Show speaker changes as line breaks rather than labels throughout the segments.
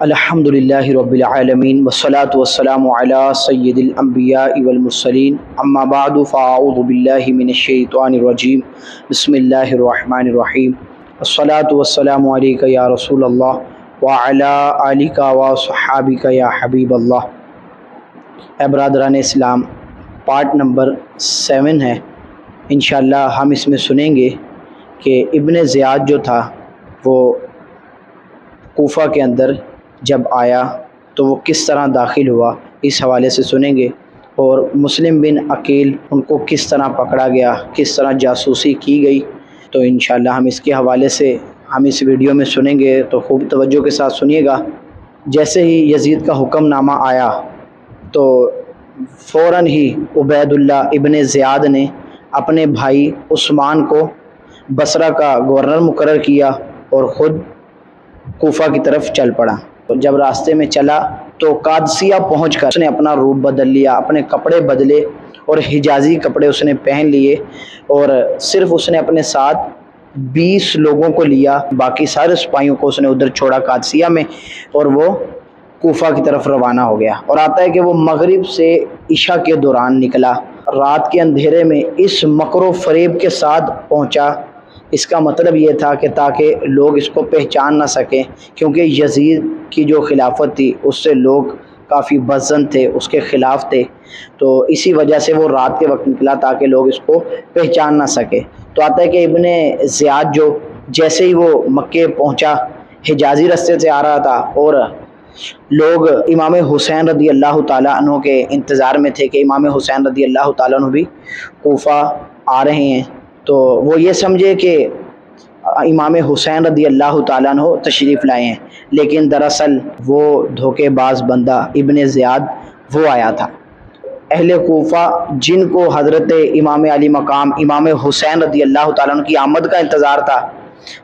الحمد للہ رب العالمین والصلاة والسلام علی سید الانبیاء والمرسلین اما بعد فاعوذ باللہ من الشیطان الرجیم بسم اللہ الرحمن الرحیم الصلاة والسلام علیک یا رسول اللہ وعلی آلک وصحابک یا حبیب اللہ۔ اے برادران اسلام، پارٹ نمبر 7 ہے۔ انشاءاللہ ہم اس میں سنیں گے کہ ابن زیاد جو تھا وہ کوفہ کے اندر جب آیا تو وہ کس طرح داخل ہوا، اس حوالے سے سنیں گے، اور مسلم بن عقیل ان کو کس طرح پکڑا گیا، کس طرح جاسوسی کی گئی۔ تو انشاءاللہ ہم اس کے حوالے سے اس ویڈیو میں سنیں گے، تو خوب توجہ کے ساتھ سنیے گا۔ جیسے ہی یزید کا حکم نامہ آیا تو فوراً ہی عبید اللہ ابن زیاد نے اپنے بھائی عثمان کو بصرہ کا گورنر مقرر کیا اور خود کوفہ کی طرف چل پڑا۔ جب راستے میں چلا تو قادسیہ پہنچ کر اس نے اپنا روپ بدل لیا، اپنے کپڑے بدلے اور حجازی کپڑے اس نے پہن لیے، اور صرف اس نے اپنے ساتھ 20 لوگوں کو لیا، باقی سارے سپاہیوں کو اس نے ادھر چھوڑا قادسیہ میں، اور وہ کوفہ کی طرف روانہ ہو گیا۔ اور آتا ہے کہ وہ مغرب سے عشاء کے دوران نکلا، رات کے اندھیرے میں اس مکر و فریب کے ساتھ پہنچا۔ اس کا مطلب یہ تھا کہ تاکہ لوگ اس کو پہچان نہ سکیں، کیونکہ یزید کی جو خلافت تھی اس سے لوگ کافی بدظن تھے، اس کے خلاف تھے، تو اسی وجہ سے وہ رات کے وقت نکلا تاکہ لوگ اس کو پہچان نہ سکے۔ تو آتا ہے کہ ابن زیاد جو جیسے ہی وہ مکے پہنچا، حجازی راستے سے آ رہا تھا، اور لوگ امام حسین رضی اللہ تعالیٰ عنہ کے انتظار میں تھے کہ امام حسین رضی اللہ تعالیٰ عنہ بھی کوفہ آ رہے ہیں، تو وہ یہ سمجھے کہ امام حسین رضی اللہ تعالیٰ عنہ تشریف لائے ہیں، لیکن دراصل وہ دھوکے باز بندہ ابن زیاد وہ آیا تھا۔ اہل کوفہ جن کو حضرت امام علی مقام امام حسین رضی اللہ تعالیٰ عنہ کی آمد کا انتظار تھا،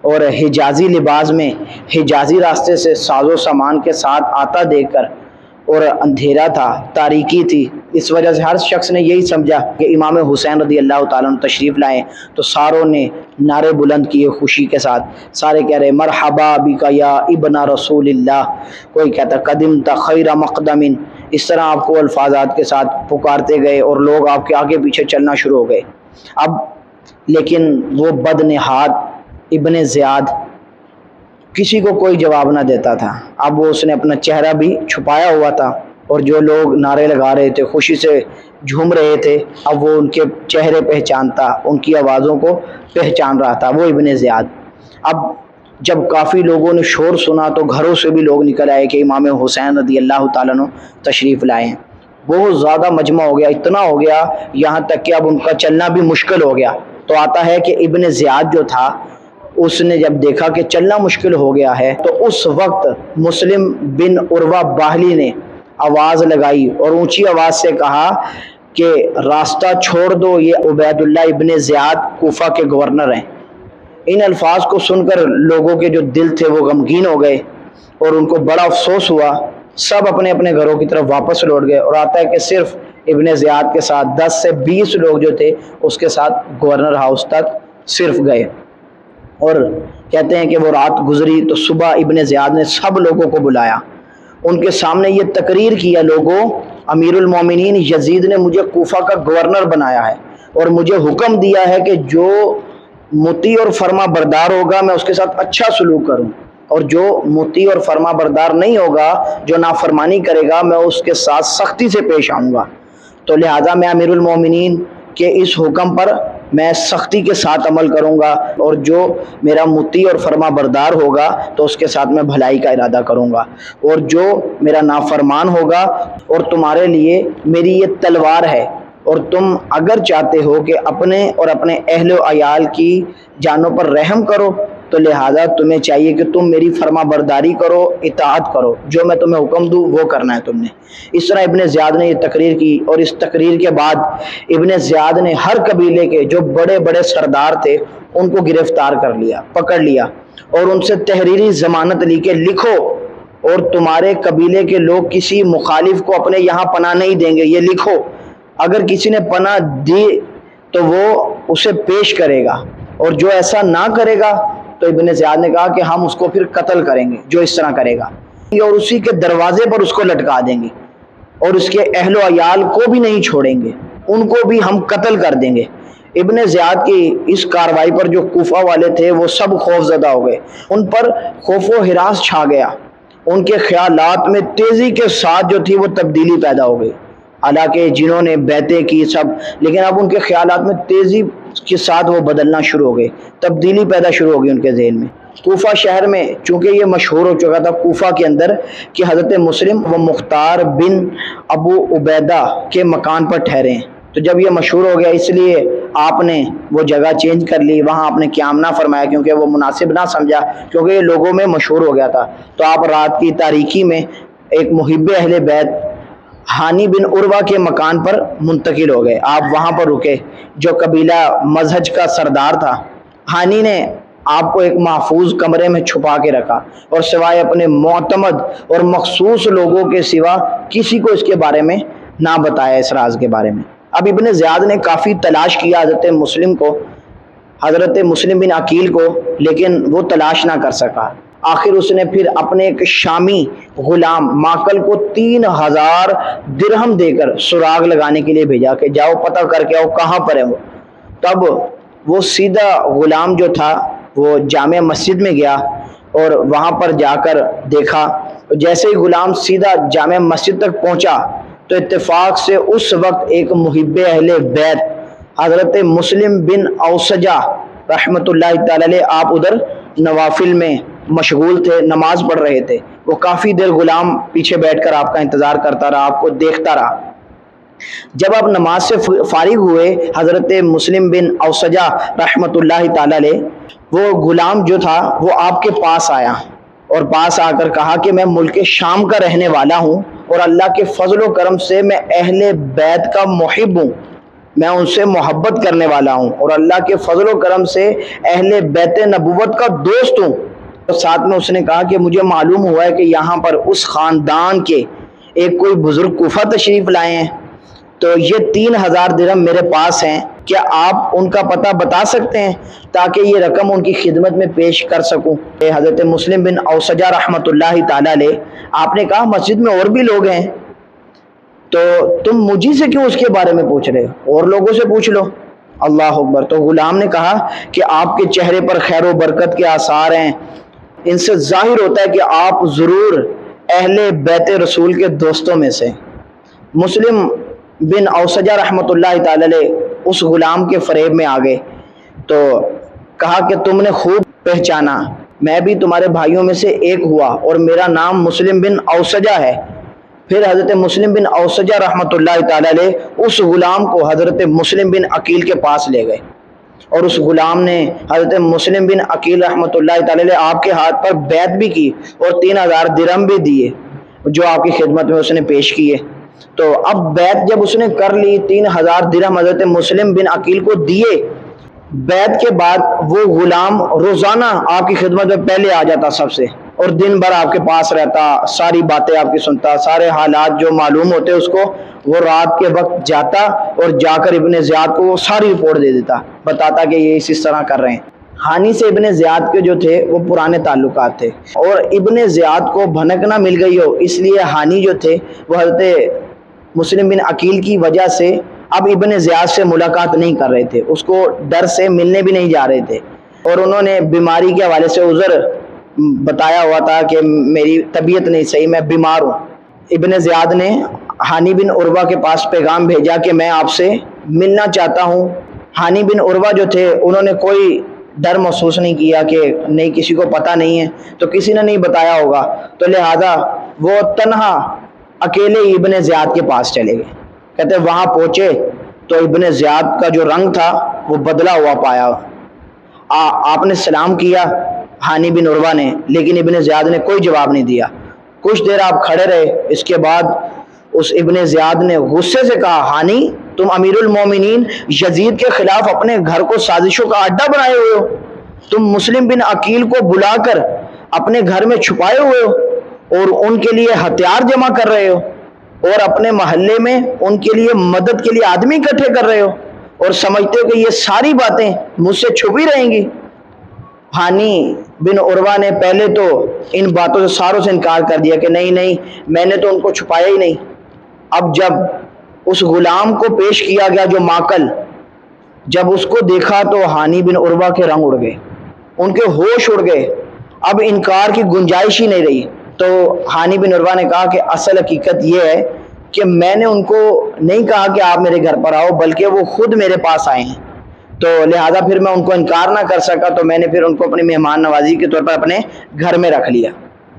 اور حجازی لباس میں حجازی راستے سے ساز و سامان کے ساتھ آتا دیکھ کر، اور اندھیرا تھا، تاریکی تھی، اس وجہ سے ہر شخص نے یہی سمجھا کہ امام حسین رضی اللہ تعالیٰ عنہ تشریف لائے، تو ساروں نے نعرے بلند کیے خوشی کے ساتھ، سارے کہہ رہے مرحبا بک یا ابن رسول اللہ، کوئی کہتا قدمت خیر مقدم، اس طرح آپ کو الفاظات کے ساتھ پکارتے گئے اور لوگ آپ کے آگے پیچھے چلنا شروع ہو گئے۔ اب لیکن وہ بدنہاد ابن زیاد کسی کو کوئی جواب نہ دیتا تھا۔ اب وہ اس نے اپنا چہرہ بھی چھپایا ہوا تھا، اور جو لوگ نعرے لگا رہے تھے، خوشی سے جھوم رہے تھے، اب وہ ان کے چہرے پہچانتا، ان کی آوازوں کو پہچان رہا تھا، وہ ابن زیاد۔ اب جب کافی لوگوں نے شور سنا تو گھروں سے بھی لوگ نکل آئے کہ امام حسین رضی اللہ تعالیٰ عنہ تشریف لائے ہیں۔ بہت زیادہ مجمع ہو گیا، اتنا ہو گیا یہاں تک کہ اب ان کا چلنا بھی مشکل ہو گیا۔ تو آتا ہے کہ ابن زیاد جو تھا اس نے جب دیکھا کہ چلنا مشکل ہو گیا ہے، تو اس وقت مسلم بن عروہ باہلی نے آواز لگائی اور اونچی آواز سے کہا کہ راستہ چھوڑ دو، یہ عبید اللہ ابن زیاد کوفہ کے گورنر ہیں۔ ان الفاظ کو سن کر لوگوں کے جو دل تھے وہ غمگین ہو گئے، اور ان کو بڑا افسوس ہوا، سب اپنے اپنے گھروں کی طرف واپس لوٹ گئے، اور آتا ہے کہ صرف ابن زیاد کے ساتھ 10 سے 20 لوگ جو تھے اس کے ساتھ گورنر ہاؤس تک صرف گئے۔ اور کہتے ہیں کہ وہ رات گزری تو صبح ابن زیاد نے سب لوگوں کو بلایا، ان کے سامنے یہ تقریر کیا، لوگوں، امیر المومنین یزید نے مجھے کوفہ کا گورنر بنایا ہے، اور مجھے حکم دیا ہے کہ جو مطیع اور فرما بردار ہوگا میں اس کے ساتھ اچھا سلوک کروں، اور جو مطیع اور فرما بردار نہیں ہوگا، جو نافرمانی کرے گا، میں اس کے ساتھ سختی سے پیش آؤں گا۔ تو لہٰذا میں امیر المومنین کے اس حکم پر میں سختی کے ساتھ عمل کروں گا، اور جو میرا مطیع اور فرما بردار ہوگا تو اس کے ساتھ میں بھلائی کا ارادہ کروں گا، اور جو میرا نافرمان ہوگا، اور تمہارے لیے میری یہ تلوار ہے، اور تم اگر چاہتے ہو کہ اپنے اور اپنے اہل و عیال کی جانوں پر رحم کرو تو لہٰذا تمہیں چاہیے کہ تم میری فرما برداری کرو، اطاعت کرو، جو میں تمہیں حکم دوں وہ کرنا ہے تم نے۔ اس طرح ابن زیاد نے یہ تقریر کی، اور اس تقریر کے بعد ابن زیاد نے ہر قبیلے کے جو بڑے بڑے سردار تھے ان کو گرفتار کر لیا، پکڑ لیا، اور ان سے تحریری ضمانت لی کہ لکھو، اور تمہارے قبیلے کے لوگ کسی مخالف کو اپنے یہاں پناہ نہیں دیں گے، یہ لکھو، اگر کسی نے پناہ دی تو وہ اسے پیش کرے گا، اور جو ایسا نہ کرے گا تو ابن زیاد نے کہا کہ ہم اس کو پھر قتل کریں گے جو اس طرح کرے گا۔ اور اسی کے دروازے پر اس کو لٹکا دیں گے اور اس کے اہل و عیال کو بھی نہیں چھوڑیں گے، ان کو بھی ہم قتل کر دیں گے۔ ابن زیاد کی اس کارروائی پر جو کوفہ والے تھے وہ سب خوف زدہ ہو گئے، ان پر خوف و ہراس چھا گیا، ان کے خیالات میں تیزی کے ساتھ جو تھی وہ تبدیلی پیدا ہو گئی۔ حالانکہ جنہوں نے بیعتیں کی سب، لیکن اب ان کے خیالات میں تیزی کے ساتھ وہ بدلنا شروع ہو گئے، تبدیلی پیدا شروع ہو گئی ان کے ذہن میں۔ کوفہ شہر میں چونکہ یہ مشہور ہو چکا تھا کوفہ کے اندر کہ حضرت مسلم و مختار بن ابو عبیدہ کے مکان پر ٹھہرے ہیں، تو جب یہ مشہور ہو گیا اس لیے آپ نے وہ جگہ چینج کر لی، وہاں آپ نے قیام نہ فرمایا کیونکہ وہ مناسب نہ سمجھا، کیونکہ یہ لوگوں میں مشہور ہو گیا تھا۔ تو آپ رات کی تاریکی میں ایک محب اہل بیت ہانی بن عروہ کے مکان پر منتقل ہو گئے، آپ وہاں پر رکے، جو قبیلہ مزہج کا سردار تھا۔ ہانی نے آپ کو ایک محفوظ کمرے میں چھپا کے رکھا اور سوائے اپنے معتمد اور مخصوص لوگوں کے سوا کسی کو اس کے بارے میں نہ بتایا، اس راز کے بارے میں۔ اب ابن زیاد نے کافی تلاش کیا حضرت مسلم بن عقیل کو، لیکن وہ تلاش نہ کر سکا۔ آخر اس نے پھر اپنے ایک شامی غلام ماکل کو 3000 درہم دے کر سراغ لگانے کے لیے بھیجا کہ جاؤ پتہ کر کے آؤ کہاں پر ہے وہ۔ تب وہ سیدھا غلام جو تھا وہ جامع مسجد میں گیا اور وہاں پر جا کر دیکھا، جیسے ہی غلام سیدھا جامع مسجد تک پہنچا تو اتفاق سے اس وقت ایک محب اہل بیت حضرت مسلم بن اوسجہ رحمۃ اللہ تعالی علیہ، آپ ادھر نوافل میں مشغول تھے، نماز پڑھ رہے تھے۔ وہ کافی دیر غلام پیچھے بیٹھ کر آپ کا انتظار کرتا رہا، آپ کو دیکھتا رہا۔ جب آپ نماز سے فارغ ہوئے، حضرت مسلم بن اوسجہ رحمۃ اللہ تعالی علیہ، وہ غلام جو تھا وہ آپ کے پاس آیا اور پاس آ کر کہا کہ میں ملک شام کا رہنے والا ہوں اور اللہ کے فضل و کرم سے میں اہل بیت کا محب ہوں، میں ان سے محبت کرنے والا ہوں اور اللہ کے فضل و کرم سے اہل بیت نبوت کا دوست ہوں۔ اور ساتھ میں اس نے کہا کہ مجھے معلوم ہوا ہے کہ یہاں پر اس خاندان کے ایک کوئی بزرگ کوفہ تشریف لائے ہیں، تو یہ 3000 درہم میرے پاس ہیں، کیا آپ ان کا پتہ بتا سکتے ہیں تاکہ یہ رقم ان کی خدمت میں پیش کر سکوں؟ حضرت مسلم بن اوسجہ رحمۃ اللہ تعالی علیہ، آپ نے کہا مسجد میں اور بھی لوگ ہیں، تو تم مجھے سے کیوں اس کے بارے میں پوچھ رہے ہو؟ اور لوگوں سے پوچھ لو۔ اللہ اکبر۔ تو غلام نے کہا کہ آپ کے چہرے پر خیر و برکت کے آثار ہیں، ان سے ظاہر ہوتا ہے کہ آپ ضرور اہل بیت رسول کے دوستوں میں سے۔ مسلم بن اوسجہ رحمۃ اللہ تعالی علیہ اس غلام کے فریب میں آ گئے تو کہا کہ تم نے خوب پہچانا، میں بھی تمہارے بھائیوں میں سے ایک ہوا اور میرا نام مسلم بن اوسجہ ہے۔ پھر حضرت مسلم بن اوسجہ رحمۃ اللہ تعالی علیہ اس غلام کو حضرت مسلم بن عقیل کے پاس لے گئے اور اس غلام نے حضرت مسلم بن عقیل رحمۃ اللہ تعالی علیہ آپ کے ہاتھ پر بیعت بھی کی اور 3000 درہم بھی دیے جو آپ کی خدمت میں اس نے پیش کیے۔ تو اب بیعت جب اس نے کر لی، 3000 درہم حضرت مسلم بن عقیل کو دیے۔ بیعت کے بعد وہ غلام روزانہ آپ کی خدمت میں پہلے آ جاتا سب سے، اور دن بھر آپ کے پاس رہتا، ساری باتیں آپ کی سنتا، سارے حالات جو معلوم ہوتے اس کو وہ رات کے وقت جاتا اور جا کر ابن زیاد کو وہ ساری رپورٹ دے دیتا، بتاتا کہ یہ اس طرح کر رہے ہیں۔ ہانی سے ابن زیاد کے جو تھے وہ پرانے تعلقات تھے، اور ابن زیاد کو بھنک نہ مل گئی ہو اس لیے ہانی جو تھے وہ حضرت مسلم بن عقیل کی وجہ سے اب ابن زیاد سے ملاقات نہیں کر رہے تھے، اس کو ڈر سے ملنے بھی نہیں جا رہے تھے، اور انہوں نے بیماری کے حوالے سے عذر بتایا ہوا تھا کہ میری طبیعت نہیں صحیح، میں بیمار ہوں۔ ابن زیاد نے ہانی بن عروہ کے پاس پیغام بھیجا کہ میں آپ سے ملنا چاہتا ہوں۔ ہانی بن عروہ جو تھے انہوں نے کوئی ڈر محسوس نہیں کیا کہ نہیں کسی کو پتہ نہیں ہے تو کسی نے نہیں بتایا ہوگا، تو لہذا وہ تنہا اکیلے ہی ابن زیاد کے پاس چلے گئے۔ کہتے وہاں پہنچے تو ابن زیاد کا جو رنگ تھا وہ بدلا ہوا پایا۔ آپ نے سلام کیا ہانی بن عروہ نے، لیکن ابن زیاد نے کوئی جواب نہیں دیا۔ کچھ دیر آپ کھڑے رہے، اس کے بعد اس ابن زیاد نے غصے سے کہا ہانی تم امیر المومنین یزید کے خلاف اپنے گھر کو سازشوں کا اڈا بنائے ہوئے ہو، تم مسلم بن عقیل کو بلا کر اپنے گھر میں چھپائے ہوئے ہو اور ان کے لیے ہتھیار جمع کر رہے ہو، اور اپنے محلے میں ان کے لیے مدد کے لیے آدمی اکٹھے کر رہے ہو، اور سمجھتے ہو کہ یہ ساری باتیں مجھ سے چھپی رہیں گی۔ ہانی بن عروہ نے پہلے تو ان باتوں سے ساروں سے انکار کر دیا کہ نہیں نہیں، میں نے تو ان کو چھپایا ہی نہیں۔ اب جب اس غلام کو پیش کیا گیا جو ماکل، جب اس کو دیکھا تو ہانی بن عروہ کے رنگ اڑ گئے، ان کے ہوش اڑ گئے، اب انکار کی گنجائش ہی نہیں رہی۔ تو ہانی بن عروہ نے کہا کہ اصل حقیقت یہ ہے کہ میں نے ان کو نہیں کہا کہ آپ میرے گھر پر آؤ، بلکہ وہ خود میرے پاس آئے ہیں، تو لہذا پھر میں ان کو انکار نہ کر سکا، تو میں نے پھر ان کو اپنی مہمان نوازی کے طور پر اپنے گھر میں رکھ لیا۔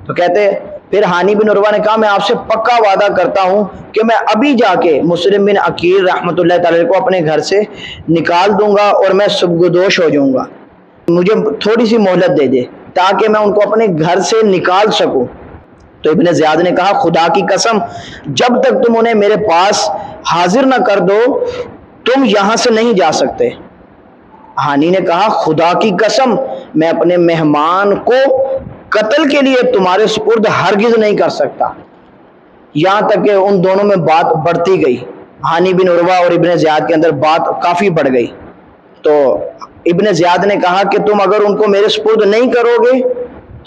تو کہتے پھر ہانی بن عروہ نے کہا میں آپ سے پکا وعدہ کرتا ہوں کہ میں ابھی جا کے مسلم بن عقیل رحمۃ اللہ تعالی کو اپنے گھر سے نکال دوں گا اور میں سبکدوش ہو جاؤں گا، مجھے تھوڑی سی مہلت دے دے تاکہ میں ان کو اپنے گھر سے نکال سکوں۔ تو ابن زیاد نے کہا خدا کی قسم جب تک تم انہیں میرے پاس حاضر نہ کر دو تم یہاں سے نہیں جا سکتے۔ ہانی نے کہا خدا کی قسم میں اپنے مہمان کو قتل کے لیے تمہارے سپرد ہرگز نہیں کر سکتا۔ یہاں تک کہ ان دونوں میں بات بڑھتی گئی، ہانی بن عروہ اور ابن زیاد کے اندر بات کافی بڑھ گئی۔ تو ابن زیاد نے کہا کہ تم اگر ان کو میرے سپرد نہیں کرو گے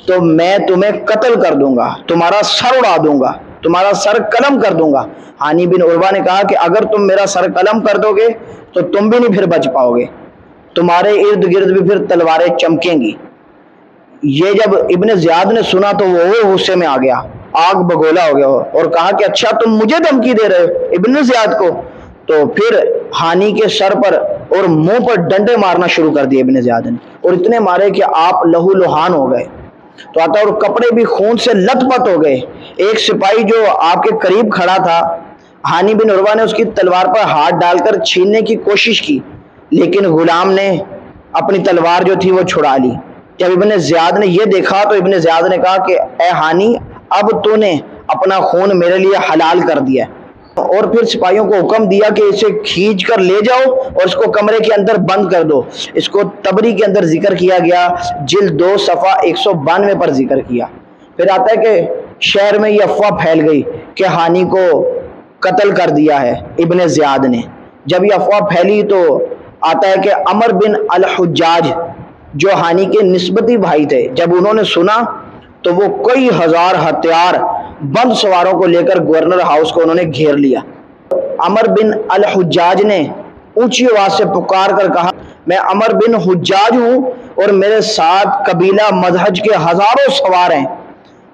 تو میں تمہیں قتل کر دوں گا، تمہارا سر اڑا دوں گا، تمہارا سر قلم کر دوں گا۔ ہانی بن عروہ نے کہا کہ اگر تم میرا سر قلم کر دو گے تو تم بھی نہیں پھر بچ پاؤ گے، تمہارے ارد گرد بھی پھر تلواریں چمکیں گی۔ یہ جب ابن زیاد نے سنا تو وہ غصے میں آ گیا، آگ بگولا ہو گیا اور کہا کہ اچھا تم مجھے دھمکی دے رہے ہو ابن زیاد کو؟ تو پھر ہانی کے سر پر اور منہ پر ڈنڈے مارنا شروع کر دیے ابن زیاد نے، اور اتنے مارے کہ آپ لہو لہان ہو گئے، تو آتا اور کپڑے بھی خون سے لت پت ہو گئے۔ ایک سپاہی جو آپ کے قریب کھڑا تھا، ہانی بن عروہ نے اس کی تلوار پر ہاتھ ڈال کر چھیننے کی کوشش کی، لیکن غلام نے اپنی تلوار جو تھی وہ چھڑا لی۔ جب ابن زیاد نے یہ دیکھا تو ابن زیاد نے کہا کہ اے ہانی اب تو نے اپنا خون میرے لیے حلال کر دیا، اور پھر سپاہیوں کو حکم دیا کہ اسے کھینچ کر لے جاؤ اور اس کو کمرے کے اندر بند کر دو۔ اس کو تبری کے اندر ذکر کیا گیا، جلد 2 صفحہ 192 پر ذکر کیا۔ پھر آتا ہے کہ شہر میں یہ افواہ پھیل گئی کہ ہانی کو قتل کر دیا ہے ابن زیاد نے۔ جب یہ افواہ پھیلی تو آتا ہے کہ عمر بن الحجاج جو ہانی کے نسبتی بھائی تھے، جب انہوں نے سنا تو وہ کئی ہزار ہتھیار بند سواروں کو لے کر گورنر ہاؤس کو انہوں نے گھیر لیا۔ عمر بن الحجاج نے اونچی آواز سے پکار کر کہا میں عمر بن حجاج ہوں اور میرے ساتھ قبیلہ مدحج کے ہزاروں سوار ہیں،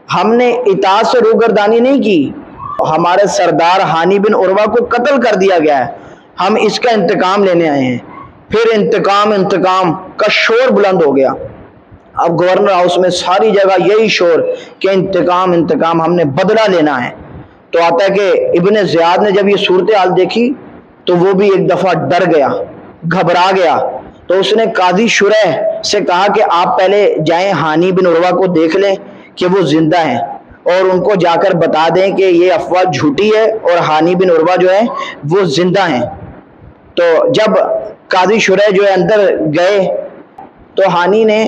ہم نے اطاعت سے روگردانی نہیں کی، ہمارے سردار ہانی بن عروہ کو قتل کر دیا گیا ہے، ہم اس کا انتقام لینے آئے ہیں۔ پھر انتقام کا شور بلند ہو گیا۔ اب گورنر ہاؤس میں ساری جگہ یہی شور کہ انتقام ہم نے بدلہ لینا ہے۔ تو آتا ہے کہ ابن زیاد نے جب یہ صورتحال دیکھی تو وہ بھی ایک دفعہ ڈر گیا، گھبرا گیا، تو اس نے قاضی شریح سے کہا کہ آپ پہلے جائیں ہانی بن عروہ کو دیکھ لیں کہ وہ زندہ ہیں، اور ان کو جا کر بتا دیں کہ یہ افواہ جھوٹی ہے اور ہانی بن عروہ جو ہے وہ زندہ ہیں۔ تو جب قاضی شریح جو ہے اندر گئے تو ہانی نے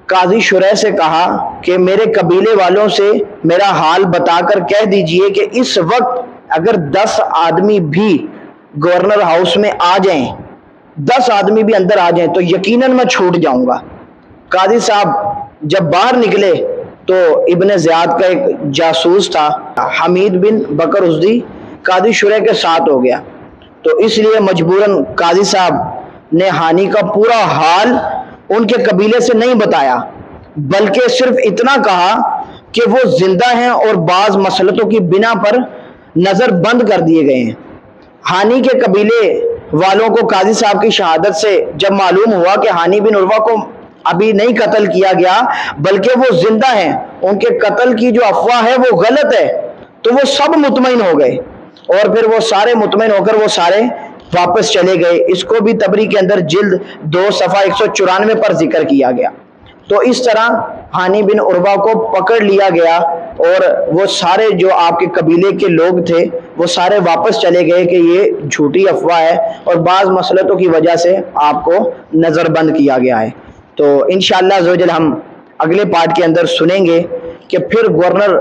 قاضی شریح سے کہا کہ میرے قبیلے والوں سے میرا حال بتا کر کہہ دیجئے کہ اس وقت اگر 10 آدمی بھی گورنر ہاؤس میں آ جائیں، 10 آدمی بھی اندر آ جائیں تو یقیناً میں چھوٹ جاؤں گا۔ قاضی صاحب جب باہر نکلے تو ابن زیاد کا ایک جاسوس تھا حمید بن بکر ازدی قاضی شریح کے ساتھ ہو گیا، تو اس لیے مجبوراً قاضی صاحب نے ہانی کا پورا حال ان کے قبیلے سے نہیں بتایا، بلکہ صرف اتنا کہا کہ وہ زندہ ہیں اور بعض مسلطوں کی بنا پر نظر بند کر دیے گئے ہیں۔ ہانی کے قبیلے والوں کو قاضی صاحب کی شہادت سے جب معلوم ہوا کہ ہانی بن عروہ کو ابھی نہیں قتل کیا گیا بلکہ وہ زندہ ہیں، ان کے قتل کی جو افواہ ہے وہ غلط ہے، تو وہ سب مطمئن ہو گئے، اور پھر وہ سارے مطمئن ہو کر وہ سارے واپس چلے گئے۔ اس کو بھی تبری کے اندر جلد 2 صفحہ 194 پر ذکر کیا گیا۔ تو اس طرح ہانی بن عروہ کو پکڑ لیا گیا اور وہ سارے جو آپ کے قبیلے کے لوگ تھے وہ سارے واپس چلے گئے کہ یہ جھوٹی افواہ ہے اور بعض مسلطوں کی وجہ سے آپ کو نظر بند کیا گیا ہے۔ تو انشاءاللہ عزوجل ہم اگلے پارٹ کے اندر سنیں گے کہ پھر گورنر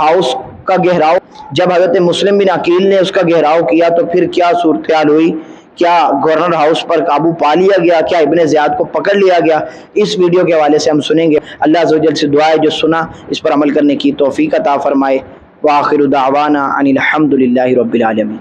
ہاؤس کا گھیراؤ، جب حضرت مسلم بن عقیل نے اس کا گھیراؤ کیا تو پھر کیا صورتحال ہوئی کیا گورنر ہاؤس پر قابو پا لیا گیا؟ کیا ابن زیاد کو پکڑ لیا گیا؟ اس ویڈیو کے حوالے سے ہم سنیں گے۔ اللہ عز و جل سے دعا ہے جو سنا اس پر عمل کرنے کی توفیق عطا فرمائے۔ وآخر دعوانا ان الحمد للہ رب العالمین۔